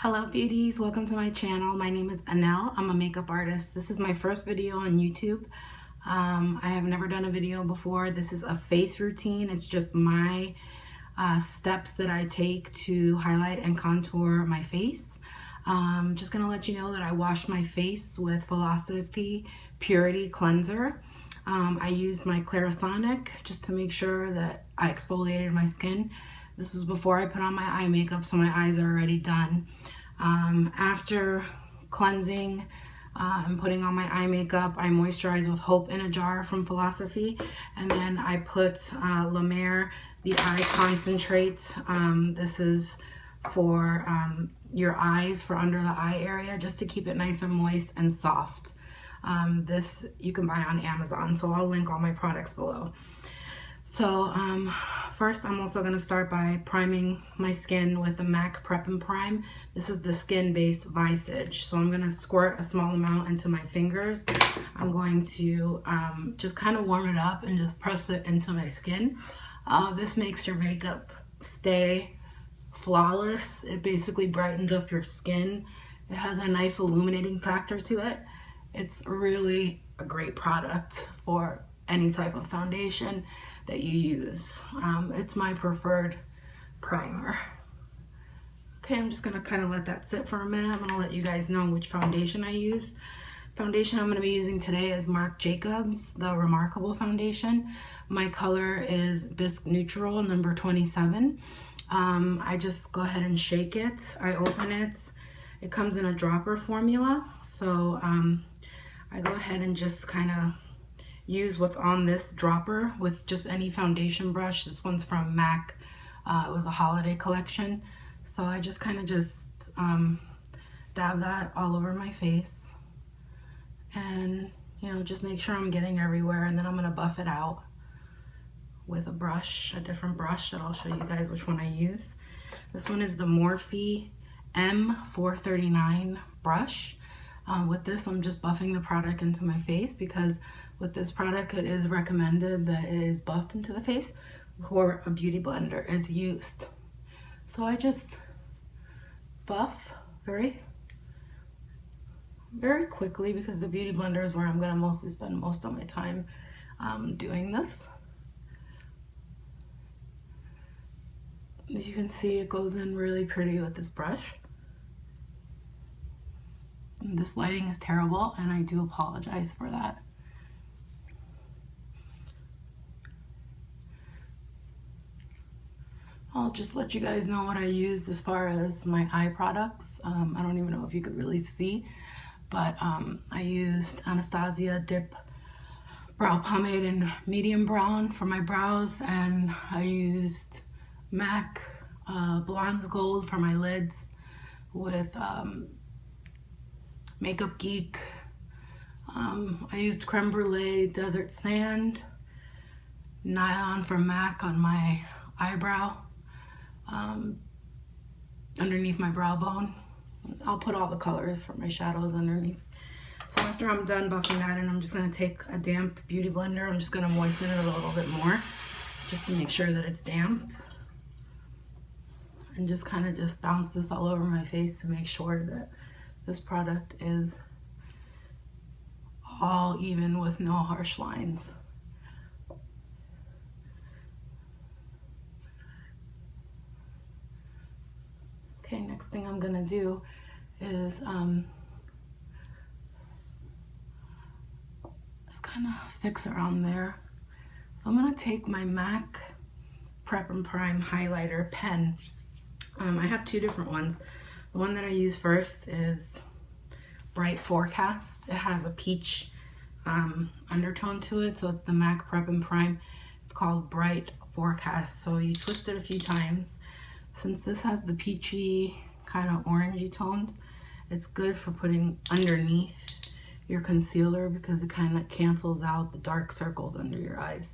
Hello beauties, welcome to my channel. My name is Anel. I'm a makeup artist. This is my first video on YouTube. I have never done a video before. This is a face routine. It's just my steps that I take to highlight and contour my face. Just gonna let you know that I washed my face with Philosophy Purity Cleanser. I used my Clarisonic just to make sure that I exfoliated my skin. This was before I put on my eye makeup, so my eyes are already done. After cleansing and putting on my eye makeup, I moisturize with Hope in a Jar from Philosophy, and then I put Mercier, the eye concentrate. This is for your eyes, for under the eye area, just to keep it nice and moist and soft. This you can buy on Amazon, so I'll link all my products below. So first I'm also going to start by priming my skin with the MAC Prep and Prime. This is the skin-based visage. So I'm going to squirt a small amount into my fingers. I'm going to just kind of warm it up and just press it into my skin. This makes your makeup stay flawless. It basically brightens up your skin. It has a nice illuminating factor to it. It's really a great product for any type of foundation that you use. It's my preferred primer. Okay, I'm just gonna kind of let that sit for a minute. I'm gonna let you guys know which foundation I use. Foundation I'm gonna be using today is Marc Jacobs, the Remarcable foundation. My color is Bisque Neutral, number 27. I just go ahead and shake it. I open it. It comes in a dropper formula. So I go ahead and just kind of use what's on this dropper with just any foundation brush. This one's from MAC. It was a holiday collection. So I just kind of just dab that all over my face. And, you know, just make sure I'm getting everywhere. And then I'm going to buff it out with a brush, a different brush that I'll show you guys which one I use. This one is the Morphe M439 brush. With this, I'm just buffing the product into my face because with this product, it is recommended that it is buffed into the face before a beauty blender is used. So I just buff very quickly because the beauty blender is where I'm going to mostly spend most of my time doing this. As you can see, it goes in really pretty with this brush. This lighting is terrible and I do apologize for that. I'll just let you guys know what I used as far as my eye products. I don't even know if you could really see, but I used Anastasia Dip Brow Pomade in medium brown for my brows, and I used MAC Blonde Gold for my lids with Makeup Geek. I used Creme Brulee Desert Sand, Nylon from MAC on my eyebrow, underneath my brow bone. I'll put all the colors for my shadows underneath. So after I'm done buffing that in, I'm just going to take a damp beauty blender. I'm just going to moisten it a little bit more just to make sure that it's damp. And just kind of just bounce this all over my face to make sure that this product is all even with no harsh lines. Okay, next thing I'm gonna do is just kind of fix around there. So I'm gonna take my MAC Prep and Prime highlighter pen. I have two different ones. The one that I use first is Bright Forecast. It has a peach undertone to it, so it's the MAC Prep and Prime. It's called Bright Forecast. So you twist it a few times. Since this has the peachy kind of orangey tones, it's good for putting underneath your concealer because it kind of cancels out the dark circles under your eyes.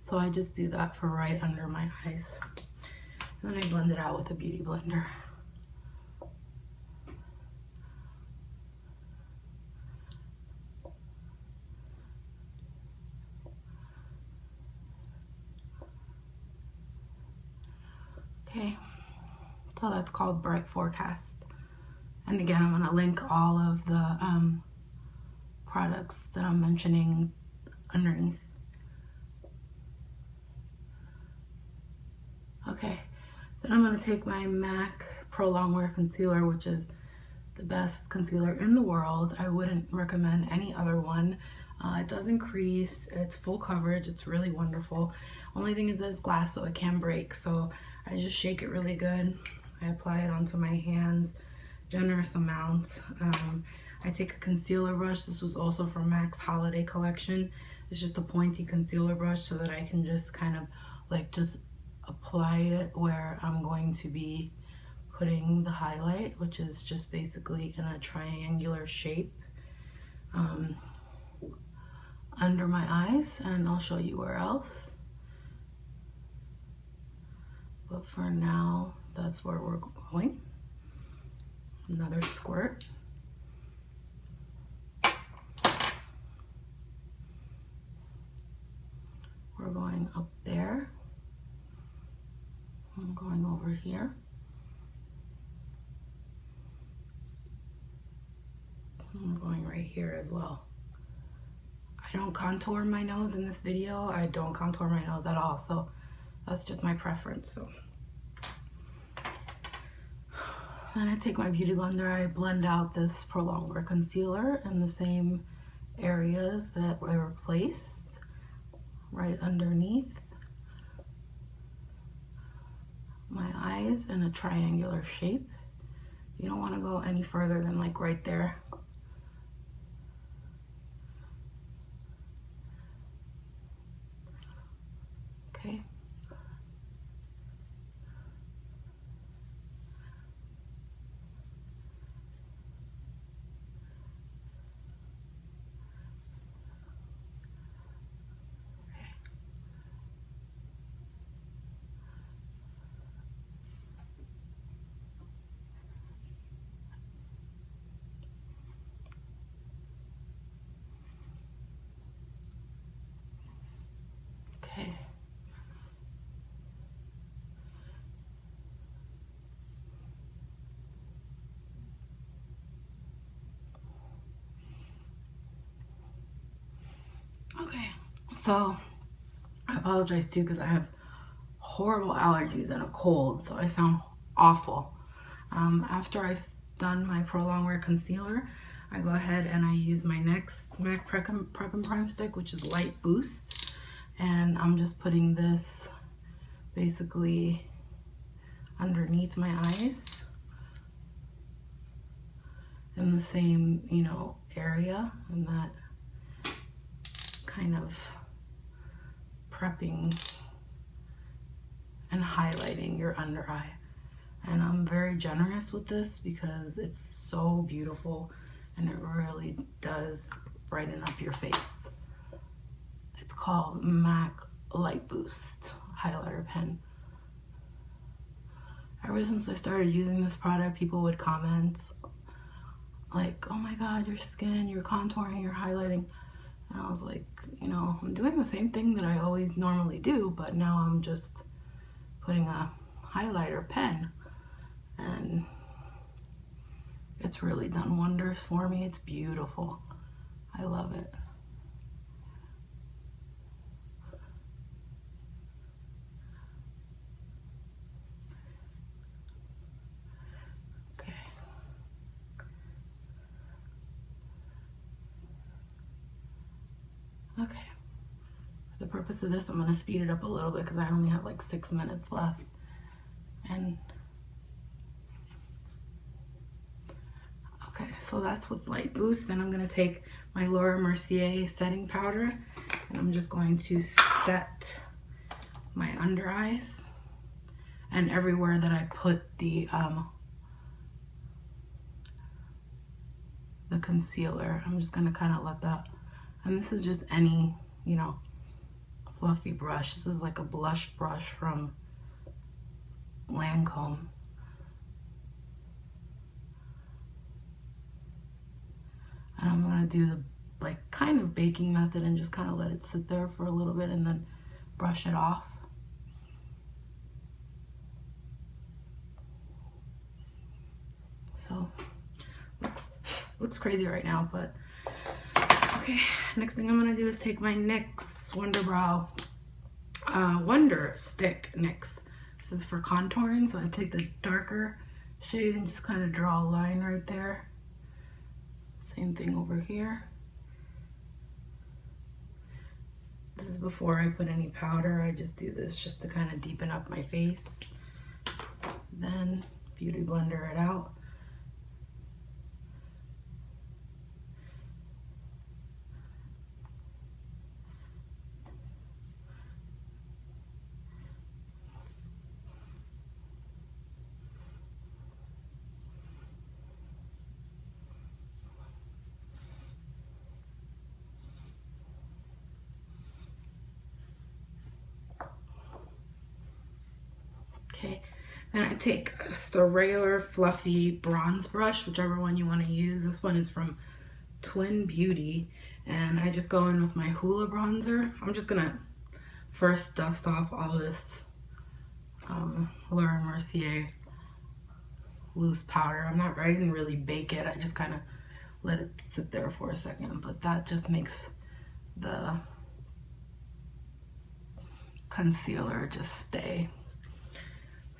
So I just do that for right under my eyes. And then I blend it out with a beauty blender. Okay, so that's called Bright Forecast. And again, I'm going to link all of the products that I'm mentioning underneath. Okay, then I'm going to take my MAC Pro Longwear Concealer, which is the best concealer in the world. I wouldn't recommend any other one. It doesn't crease, it's full coverage, it's really wonderful. Only thing is that it's glass, so it can break. So I just shake it really good. I apply it onto my hands, generous amount. I take a concealer brush. This was also from MAC's holiday collection. It's just a pointy concealer brush so that I can just kind of like just apply it where I'm going to be putting the highlight, which is just basically in a triangular shape under my eyes, and I'll show you where else. But for now, that's where we're going. Another squirt. We're going up there. I'm going over here. I'm going right here as well. I don't contour my nose in this video. I don't contour my nose at all, so that's just my preference. So then I take my beauty blender, I blend out this Pro Longwear concealer in the same areas that were placed, right underneath my eyes in a triangular shape. You don't want to go any further than like right there. Okay. Okay. Okay, so I apologize too because I have horrible allergies and a cold, so I sound awful. After I've done my Pro Longwear concealer, I go ahead and I use my next MAC Prep and Prime stick, which is Light Boost, and I'm just putting this basically underneath my eyes in the same, you know, area, and that kind of prepping and highlighting your under eye. And I'm very generous with this because it's so beautiful and it really does brighten up your face. It's called MAC Light Boost highlighter pen. Ever since I started using this product, people would comment like, oh my god, your skin, you're contouring, you're highlighting. And I was like, you know, I'm doing the same thing that I always normally do, but now I'm just putting a highlighter pen, and it's really done wonders for me. It's beautiful. I love it. Okay, for the purpose of this, I'm going to speed it up a little bit because I only have like 6 minutes left. And okay, so that's with Light Boost. Then I'm going to take my Laura Mercier setting powder and I'm just going to set my under eyes and everywhere that I put the concealer. I'm just going to kind of let that. And this is just any, you know, fluffy brush. This is like a blush brush from Lancome. And I'm going to do the like kind of baking method and just kind of let it sit there for a little bit and then brush it off. So looks crazy right now, but okay. Next thing I'm gonna do is take my NYX Wonder Stick NYX. This is for contouring, so I take the darker shade and just kind of draw a line right there. Same thing over here. This is before I put any powder. I just do this just to kind of deepen up my face. Then beauty blender it out. Okay, then I take just a regular fluffy bronze brush, whichever one you want to use. This one is from Twin Beauty, and I just go in with my Hoola Bronzer. I'm just gonna first dust off all this Mercier loose powder. I didn't really bake it. I just kind of let it sit there for a second, but that just makes the concealer just stay.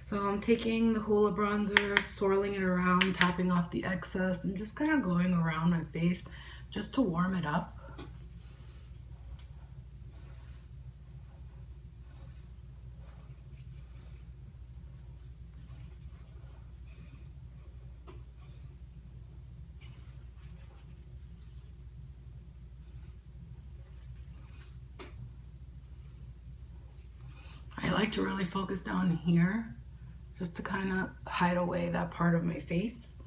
So I'm taking the Hoola Bronzer, swirling it around, tapping off the excess, and just kind of going around my face just to warm it up. I like to really focus down here, just to kind of hide away that part of my face.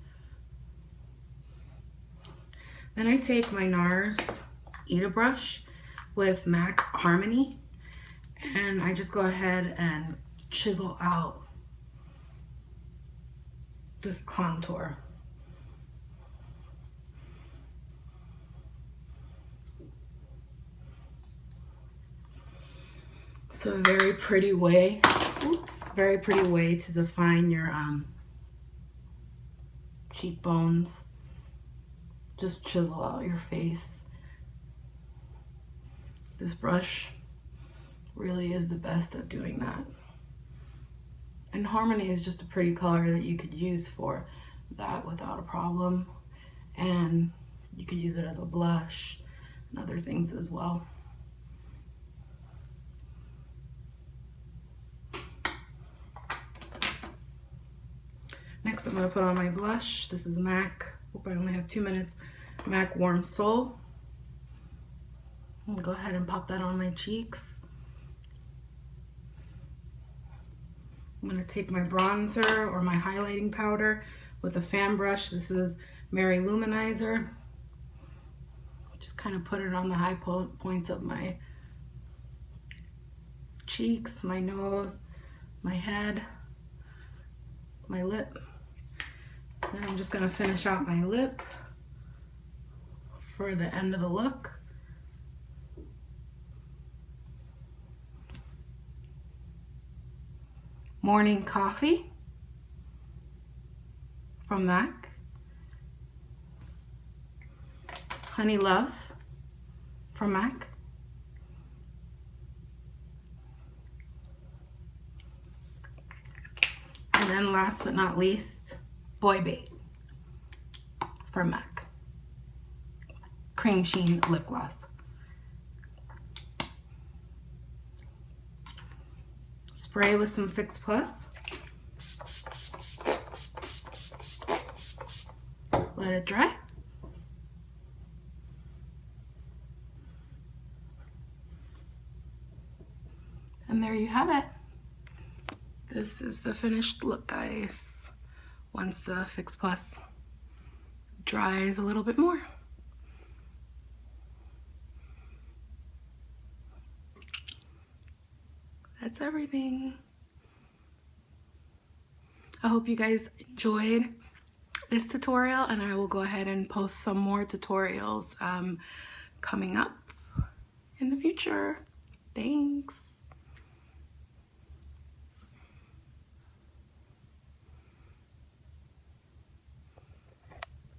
Then I take my NARS Ita brush with MAC Harmony, and I just go ahead and chisel out this contour. It's a very pretty way, very pretty way to define your cheekbones. Just chisel out your face. This brush really is the best at doing that. And Harmony is just a pretty color that you could use for that without a problem. And you could use it as a blush and other things as well. Next, I'm going to put on my blush. This is MAC. Hope I only have 2 minutes. MAC Warm Soul. I'm going to go ahead and pop that on my cheeks. I'm going to take my bronzer or my highlighting powder with a fan brush. This is Mercier Louminizer. Just kind of put it on the high points of my cheeks, my nose, my head, my lip. Then I'm just going to finish out my lip for the end of the look. Morning Coffee from MAC. Honey Love from MAC. And then last but not least, Boy Bait from MAC. Cream Sheen Lip Gloss. Spray with some Fix Plus. Let it dry. And there you have it. This is the finished look, guys, once the Fix Plus dries a little bit more. That's everything. I hope you guys enjoyed this tutorial, and I will go ahead and post some more tutorials coming up in the future. Thanks.